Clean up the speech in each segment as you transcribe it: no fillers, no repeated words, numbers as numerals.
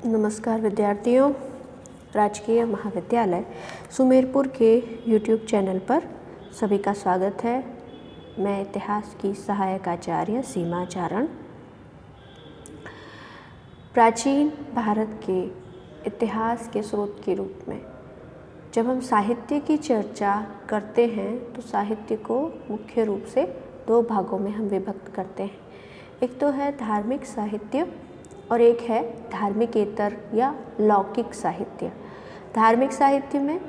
नमस्कार विद्यार्थियों, राजकीय महाविद्यालय सुमेरपुर के YouTube चैनल पर सभी का स्वागत है। मैं इतिहास की सहायक आचार्य सीमा चारण। प्राचीन भारत के इतिहास के स्रोत के रूप में जब हम साहित्य की चर्चा करते हैं तो साहित्य को मुख्य रूप से दो भागों में हम विभक्त करते हैं। एक तो है धार्मिक साहित्य और एक है धार्मिकेतर या लौकिक साहित्य। धार्मिक साहित्य में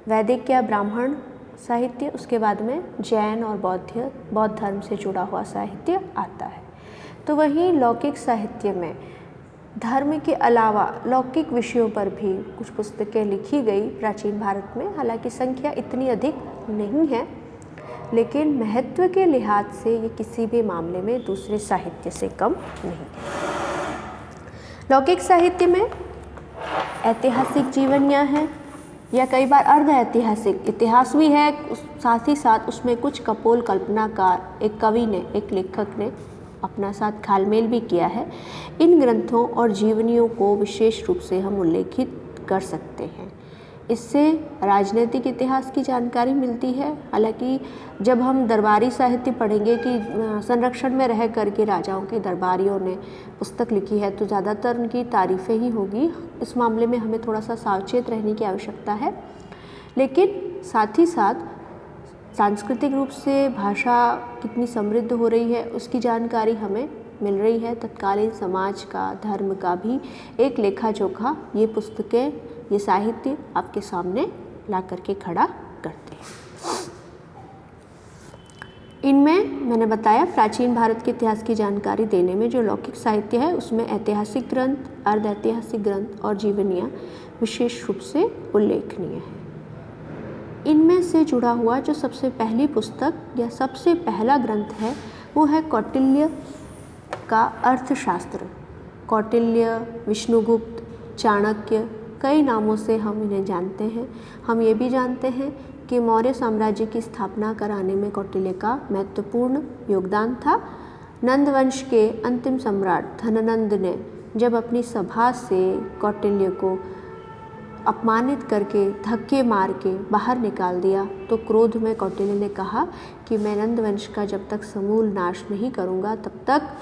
वैदिक या ब्राह्मण साहित्य, उसके बाद में जैन और बौद्ध धर्म से जुड़ा हुआ साहित्य आता है। तो वहीं लौकिक साहित्य में धर्म के अलावा लौकिक विषयों पर भी कुछ पुस्तकें लिखी गई प्राचीन भारत में। हालांकि संख्या इतनी अधिक नहीं है, लेकिन महत्व के लिहाज से ये किसी भी मामले में दूसरे साहित्य से कम नहीं। लौकिक साहित्य में ऐतिहासिक जीवनियाँ हैं या कई बार अर्ध ऐतिहासिक इतिहास भी है, साथ ही साथ उसमें कुछ कपोल कल्पनाकार एक कवि ने, एक लेखक ने अपना साथ घालमेल भी किया है। इन ग्रंथों और जीवनियों को विशेष रूप से हम उल्लेखित कर सकते हैं। इससे राजनीतिक इतिहास की जानकारी मिलती है। हालांकि जब हम दरबारी साहित्य पढ़ेंगे कि संरक्षण में रह करके राजाओं के दरबारियों ने पुस्तक लिखी है, तो ज़्यादातर उनकी तारीफ़ें ही होगी। इस मामले में हमें थोड़ा सा सावचेत रहने की आवश्यकता है। लेकिन साथ ही साथ सांस्कृतिक रूप से भाषा कितनी समृद्ध हो रही है उसकी जानकारी हमें मिल रही है। तत्कालीन समाज का, धर्म का भी एक लेखा जोखा ये पुस्तकें, ये साहित्य आपके सामने ला करके खड़ा करते हैं। इनमें मैंने बताया प्राचीन भारत के इतिहास की जानकारी देने में जो लौकिक साहित्य है उसमें ऐतिहासिक ग्रंथ, अर्ध ऐतिहासिक ग्रंथ और जीवनियाँ विशेष रूप से उल्लेखनीय है। इनमें से जुड़ा हुआ जो सबसे पहली पुस्तक या सबसे पहला ग्रंथ है वो है कौटिल्य का अर्थशास्त्र। कौटिल्य, विष्णुगुप्त, चाणक्य, कई नामों से हम इन्हें जानते हैं। हम ये भी जानते हैं कि मौर्य साम्राज्य की स्थापना कराने में कौटिल्य का महत्वपूर्ण योगदान था। नंद वंश के अंतिम सम्राट धननंद ने जब अपनी सभा से कौटिल्य को अपमानित करके, धक्के मार के बाहर निकाल दिया, तो क्रोध में कौटिल्य ने कहा कि मैं नंद वंश का जब तक समूल नाश नहीं करूँगा तब तक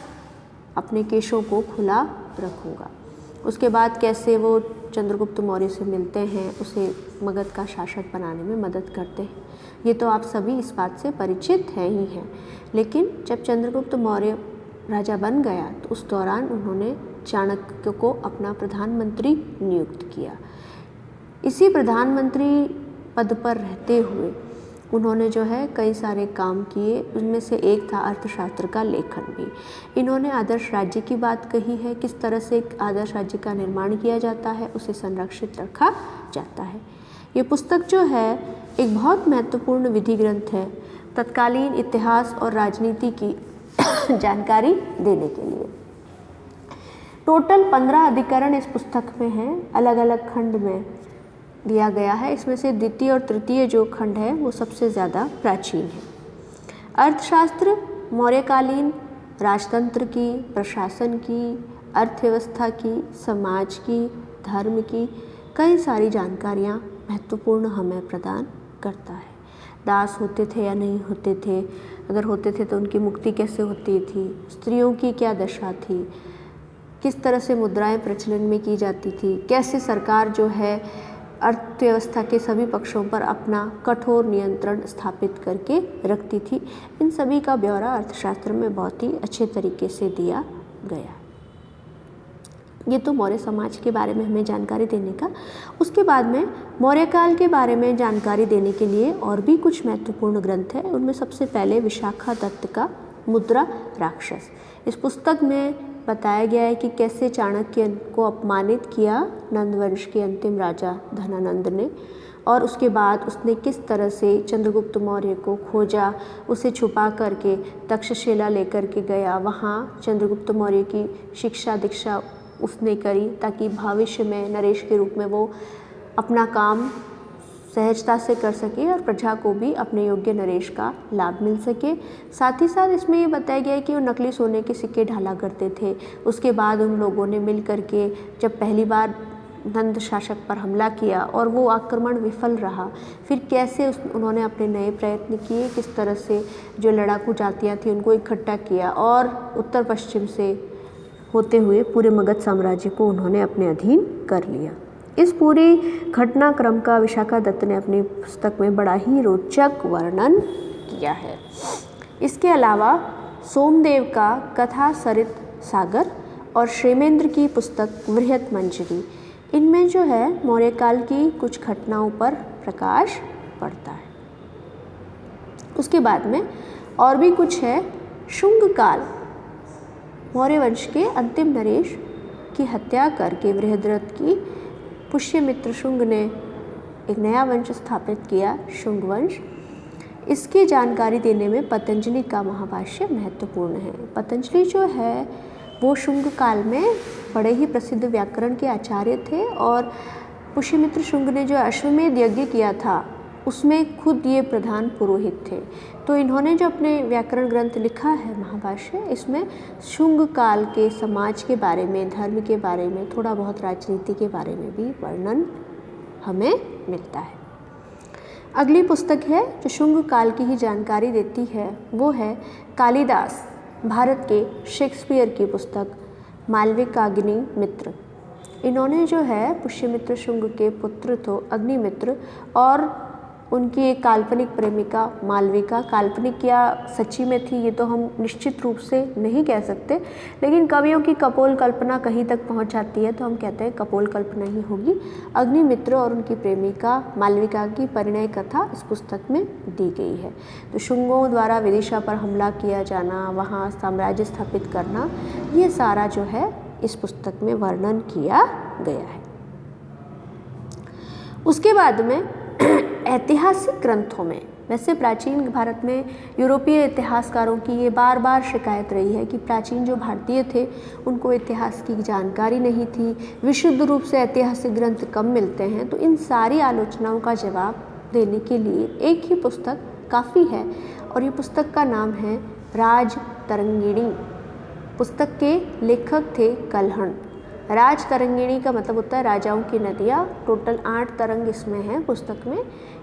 अपने केशों को खुला रखूँगा। उसके बाद कैसे वो चंद्रगुप्त मौर्य से मिलते हैं, उसे मगध का शासक बनाने में मदद करते हैं, ये तो आप सभी इस बात से परिचित हैं ही हैं। लेकिन जब चंद्रगुप्त मौर्य राजा बन गया तो उस दौरान उन्होंने चाणक्य को अपना प्रधानमंत्री नियुक्त किया। इसी प्रधानमंत्री पद पर रहते हुए उन्होंने जो है कई सारे काम किए। उनमें से एक था अर्थशास्त्र का लेखन भी। इन्होंने आदर्श राज्य की बात कही है, किस तरह से एक आदर्श राज्य का निर्माण किया जाता है, उसे संरक्षित रखा जाता है। ये पुस्तक जो है एक बहुत महत्वपूर्ण विधि ग्रंथ है तत्कालीन इतिहास और राजनीति की जानकारी देने के लिए। टोटल 15 अधिकरण इस पुस्तक में हैं, अलग अलग खंड में दिया गया है। इसमें से द्वितीय और तृतीय जो खंड है वो सबसे ज़्यादा प्राचीन है। अर्थशास्त्र मौर्यकालीन राजतंत्र की, प्रशासन की, अर्थव्यवस्था की, समाज की, धर्म की कई सारी जानकारियाँ महत्वपूर्ण हमें प्रदान करता है। दास होते थे या नहीं होते थे, अगर होते थे तो उनकी मुक्ति कैसे होती थी, स्त्रियों की क्या दशा थी, किस तरह से मुद्राएं प्रचलन में की जाती थी, कैसे सरकार जो है अर्थव्यवस्था के सभी पक्षों पर अपना कठोर नियंत्रण स्थापित करके रखती थी। इन सभी का ब्यौरा अर्थशास्त्र में बहुत ही अच्छे तरीके से दिया गया। ये तो मौर्य समाज के बारे में हमें जानकारी देने का। उसके बाद में मौर्यकाल के बारे में जानकारी देने के लिए और भी कुछ महत्वपूर्ण ग्रंथ है। उनमें सबसे पहले विशाखा दत्त का मुद्रा राक्षस। इस पुस्तक में बताया गया है कि कैसे चाणक्य को अपमानित किया नंदवंश के अंतिम राजा धनानंद ने, और उसके बाद उसने किस तरह से चंद्रगुप्त मौर्य को खोजा, उसे छुपा करके तक्षशिला लेकर के गया। वहाँ चंद्रगुप्त मौर्य की शिक्षा दीक्षा उसने करी ताकि भविष्य में नरेश के रूप में वो अपना काम सहजता से कर सके और प्रजा को भी अपने योग्य नरेश का लाभ मिल सके। साथ ही साथ इसमें ये बताया गया है कि वो नकली सोने के सिक्के ढाला करते थे। उसके बाद उन लोगों ने मिल करके जब पहली बार नंद शासक पर हमला किया और वो आक्रमण विफल रहा, फिर कैसे उन्होंने अपने नए प्रयत्न किए, किस तरह से जो लड़ाकू जातियाँ थी उनको इकट्ठा किया और उत्तर पश्चिम से होते हुए पूरे मगध साम्राज्य को उन्होंने अपने अधीन कर लिया। इस पूरी घटनाक्रम का विशाखा दत्त ने अपनी पुस्तक में बड़ा ही रोचक वर्णन किया है। इसके अलावा सोमदेव का कथा सरित सागर और श्रीमेंद्र की पुस्तक वृहत मंजरी, इनमें जो है मौर्य काल की कुछ घटनाओं पर प्रकाश पड़ता है। उसके बाद में और भी कुछ है। शुंग काल, मौर्य वंश के अंतिम नरेश की हत्या करके बृहद्रथ की पुष्यमित्र शुंग ने एक नया वंश स्थापित किया, शुंग वंश। इसकी जानकारी देने में पतंजलि का महाभाष्य महत्वपूर्ण है। पतंजलि जो है वो शुंग काल में बड़े ही प्रसिद्ध व्याकरण के आचार्य थे और पुष्यमित्र शुंग ने जो अश्वमेध यज्ञ किया था उसमें खुद ये प्रधान पुरोहित थे। तो इन्होंने जो अपने व्याकरण ग्रंथ लिखा है महाभाष्य, इसमें शुंग काल के समाज के बारे में, धर्म के बारे में, थोड़ा बहुत राजनीति के बारे में भी वर्णन हमें मिलता है। अगली पुस्तक है जो शुंग काल की ही जानकारी देती है, वो है कालिदास भारत के शेक्सपियर की पुस्तक मालविकाग्नि मित्र। इन्होंने जो है पुष्यमित्र शुंग के पुत्र तो अग्निमित्र और उनकी एक काल्पनिक प्रेमिका मालविका, काल्पनिक या सच्ची में थी ये तो हम निश्चित रूप से नहीं कह सकते, लेकिन कवियों की कपोल कल्पना कहीं तक पहुंच जाती है तो हम कहते हैं कपोल कल्पना ही होगी। अग्निमित्र और उनकी प्रेमिका मालविका की परिणय कथा इस पुस्तक में दी गई है। तो शुंगों द्वारा विदिशा पर हमला किया जाना, वहाँ साम्राज्य स्थापित करना, ये सारा जो है इस पुस्तक में वर्णन किया गया है। उसके बाद में ऐतिहासिक ग्रंथों में, वैसे प्राचीन भारत में यूरोपीय इतिहासकारों की ये बार बार शिकायत रही है कि प्राचीन जो भारतीय थे उनको इतिहास की जानकारी नहीं थी, विशुद्ध रूप से ऐतिहासिक ग्रंथ कम मिलते हैं। तो इन सारी आलोचनाओं का जवाब देने के लिए एक ही पुस्तक काफ़ी है और ये पुस्तक का नाम है राज तरंगिणी। पुस्तक के लेखक थे कल्हण। राज तरंगिणी का मतलब होता है राजाओं की नदियाँ। टोटल 8 तरंग इसमें हैं पुस्तक में।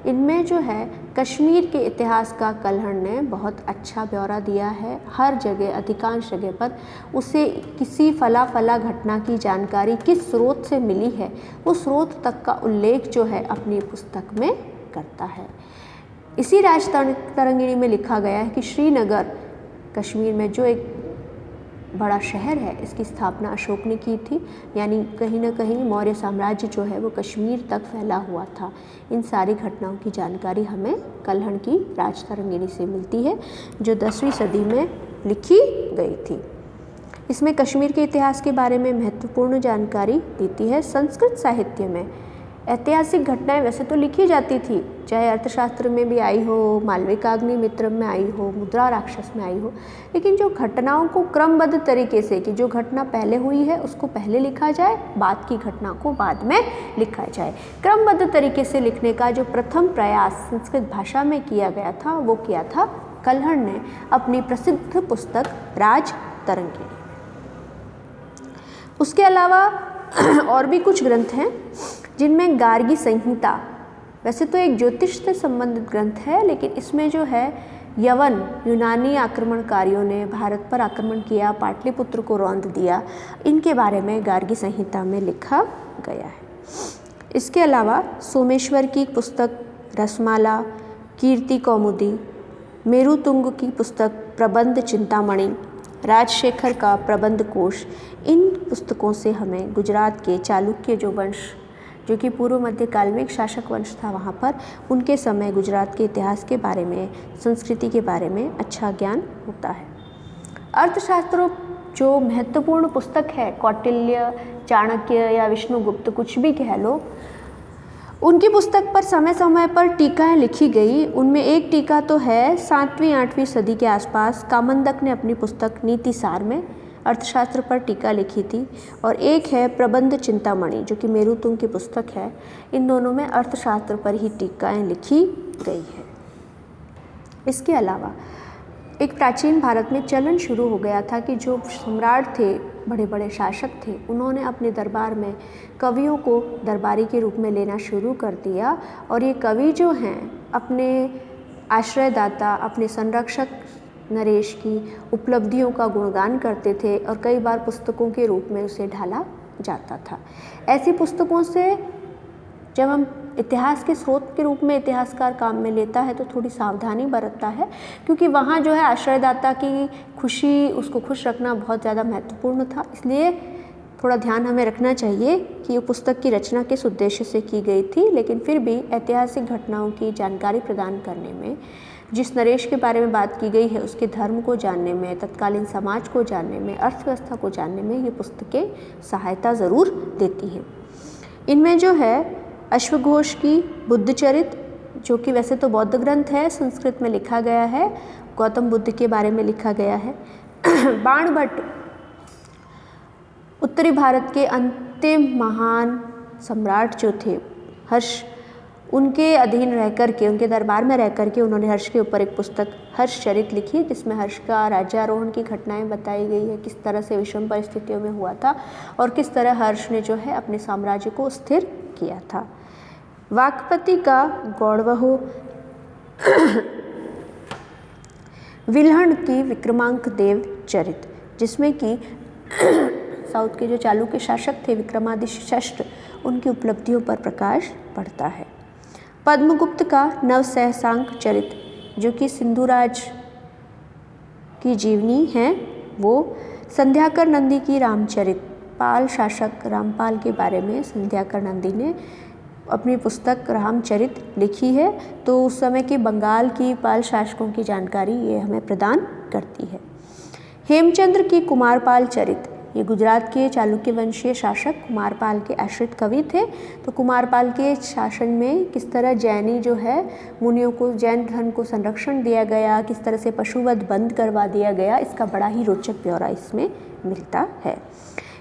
इनमें जो है कश्मीर के इतिहास का कल्हण ने बहुत अच्छा ब्यौरा दिया है। हर जगह, अधिकांश जगह पर उसे किसी फला घटना की जानकारी किस स्रोत से मिली है, उस स्रोत तक का उल्लेख जो है अपनी पुस्तक में करता है। इसी राज तरंगिणी में लिखा गया है कि श्रीनगर कश्मीर में जो एक बड़ा शहर है, इसकी स्थापना अशोक ने की थी, यानी कहीं ना कहीं मौर्य साम्राज्य जो है वो कश्मीर तक फैला हुआ था। इन सारी घटनाओं की जानकारी हमें कल्हण की राज तरंगिणी से मिलती है जो 10वीं सदी में लिखी गई थी। इसमें कश्मीर के इतिहास के बारे में महत्वपूर्ण जानकारी देती है। संस्कृत साहित्य में ऐतिहासिक घटनाएं वैसे तो लिखी जाती थी, चाहे अर्थशास्त्र में भी आई हो, मालविकाग्नि मित्र में आई हो, मुद्रा राक्षस में आई हो, लेकिन जो घटनाओं को क्रमबद्ध तरीके से कि जो घटना पहले हुई है उसको पहले लिखा जाए, बाद की घटना को बाद में लिखा जाए, क्रमबद्ध तरीके से लिखने का जो प्रथम प्रयास संस्कृत भाषा में किया गया था वो किया था कल्हण ने अपनी प्रसिद्ध पुस्तक राज तरंगिणी। उसके अलावा और भी कुछ ग्रंथ हैं जिनमें गार्गी संहिता, वैसे तो एक ज्योतिष से संबंधित ग्रंथ है, लेकिन इसमें जो है यवन यूनानी आक्रमणकारियों ने भारत पर आक्रमण किया, पाटलिपुत्र को रौंद दिया, इनके बारे में गार्गी संहिता में लिखा गया है। इसके अलावा सोमेश्वर की पुस्तक रसमाला, कीर्ति कौमुदी, मेरुतुंग की पुस्तक प्रबंध चिंतामणि, राजशेखर का प्रबंध कोश, इन पुस्तकों से हमें गुजरात के चालुक्य जो वंश, जो कि पूर्व मध्यकाल में एक शासक वंश था, वहाँ पर उनके समय गुजरात के इतिहास के बारे में, संस्कृति के बारे में अच्छा ज्ञान होता है। अर्थशास्त्र जो महत्वपूर्ण पुस्तक है, कौटिल्य, चाणक्य या विष्णुगुप्त, कुछ भी कह लो, उनकी पुस्तक पर समय समय पर टीकाएं लिखी गई। उनमें एक टीका तो है 7वीं 8वीं सदी के आसपास कामंदक ने अपनी पुस्तक नीति सार में अर्थशास्त्र पर टीका लिखी थी, और एक है प्रबंध चिंतामणि जो कि मेरुतुंग की पुस्तक है। इन दोनों में अर्थशास्त्र पर ही टीकाएँ लिखी गई है। इसके अलावा एक प्राचीन भारत में चलन शुरू हो गया था कि जो सम्राट थे, बड़े बड़े शासक थे, उन्होंने अपने दरबार में कवियों को दरबारी के रूप में लेना शुरू कर दिया, और ये कवि जो हैं अपने आश्रयदाता, अपने संरक्षक नरेश की उपलब्धियों का गुणगान करते थे और कई बार पुस्तकों के रूप में उसे ढाला जाता था। ऐसी पुस्तकों से जब हम इतिहास के स्रोत के रूप में इतिहासकार काम में लेता है तो थोड़ी सावधानी बरतता है, क्योंकि वहाँ जो है आश्रयदाता की खुशी, उसको खुश रखना बहुत ज़्यादा महत्वपूर्ण था। इसलिए थोड़ा ध्यान हमें रखना चाहिए कि ये पुस्तक की रचना किस उद्देश्य से की गई थी, लेकिन फिर भी ऐतिहासिक घटनाओं की जानकारी प्रदान करने में, जिस नरेश के बारे में बात की गई है उसके धर्म को जानने में, तत्कालीन समाज को जानने में, अर्थव्यवस्था को जानने में ये पुस्तकें सहायता ज़रूर देती हैं। इनमें जो है अश्वघोष की बुद्धचरित, जो कि वैसे तो बौद्ध ग्रंथ है, संस्कृत में लिखा गया है, गौतम बुद्ध के बारे में लिखा गया है। बाणभट्ट उत्तरी भारत के अंतिम महान सम्राट जो थे हर्ष, उनके अधीन रह कर के, उनके दरबार में रह कर के उन्होंने हर्ष के ऊपर एक पुस्तक हर्षचरित लिखी, जिसमें हर्ष का राज्यारोहण की घटनाएं बताई गई है, किस तरह से विषम परिस्थितियों में हुआ था और किस तरह हर्ष ने जो है अपने साम्राज्य को स्थिर किया था। वाकपति का गौड़वहो, विल्हण की विक्रमांक देव चरित, जिसमें कि साउथ के जो चालुक्य शासक थे विक्रमादित्य, उनकी उपलब्धियों पर प्रकाश पड़ता है। पद्मगुप्त का नवसहसांक चरित, जो कि सिंधुराज की जीवनी है, वो संध्याकर नंदी की रामचरित, पाल शासक रामपाल के बारे में संध्याकर नंदी ने अपनी पुस्तक रामचरित लिखी है, तो उस समय के बंगाल की पाल शासकों की जानकारी ये हमें प्रदान करती है। हेमचंद्र की कुमारपाल चरित, ये गुजरात के चालुक्य वंशीय शासक कुमारपाल के आश्रित कवि थे। तो कुमारपाल के शासन में किस तरह जैनी जो है मुनियों को, जैन धर्म को संरक्षण दिया गया, किस तरह से पशुवध बंद करवा दिया गया, इसका बड़ा ही रोचक ब्यौरा इसमें मिलता है।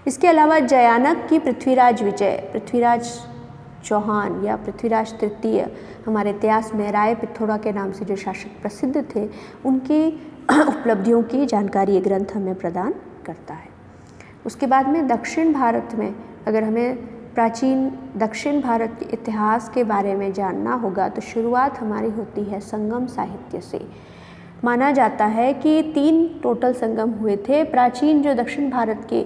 इसके अलावा जयानक की पृथ्वीराज विजय, पृथ्वीराज चौहान या पृथ्वीराज तृतीय, हमारे इतिहास में राय पिथौरा के नाम से जो शासक प्रसिद्ध थे, उनकी उपलब्धियों की जानकारी ये ग्रंथ हमें प्रदान करता है। उसके बाद में दक्षिण भारत में, अगर हमें प्राचीन दक्षिण भारत के इतिहास के बारे में जानना होगा तो शुरुआत हमारी होती है संगम साहित्य से। माना जाता है कि 3 टोटल संगम हुए थे। प्राचीन जो दक्षिण भारत के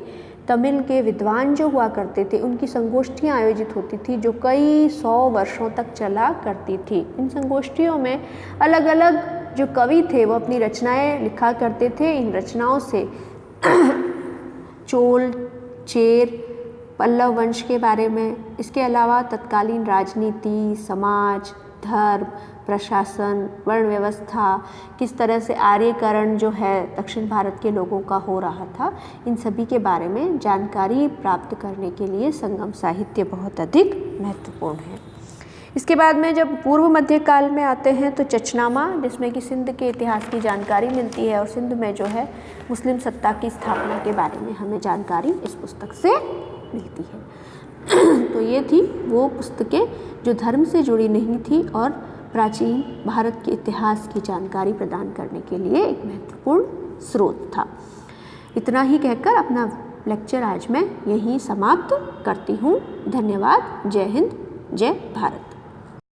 तमिल के विद्वान जो हुआ करते थे, उनकी संगोष्ठियाँ आयोजित होती थी जो कई 100 वर्षों तक चला करती थी। इन संगोष्ठियों में अलग अलग जो कवि थे वो अपनी रचनाएं लिखा करते थे। इन रचनाओं से चोल, चेर, पल्लव वंश के बारे में, इसके अलावा तत्कालीन राजनीति, समाज, धर्म, प्रशासन, वर्ण व्यवस्था, किस तरह से आर्यकरण जो है दक्षिण भारत के लोगों का हो रहा था, इन सभी के बारे में जानकारी प्राप्त करने के लिए संगम साहित्य बहुत अधिक महत्वपूर्ण है। इसके बाद में जब पूर्व मध्य काल में आते हैं तो चचनामा, जिसमें कि सिंध के इतिहास की जानकारी मिलती है और सिंध में जो है मुस्लिम सत्ता की स्थापना के बारे में हमें जानकारी इस पुस्तक से मिलती है। तो ये थी वो पुस्तकें जो धर्म से जुड़ी नहीं थी और प्राचीन भारत के इतिहास की जानकारी प्रदान करने के लिए एक महत्वपूर्ण स्रोत था। इतना ही कहकर अपना लेक्चर आज मैं यहीं समाप्त करती हूँ। धन्यवाद। जय हिंद, जय भारत।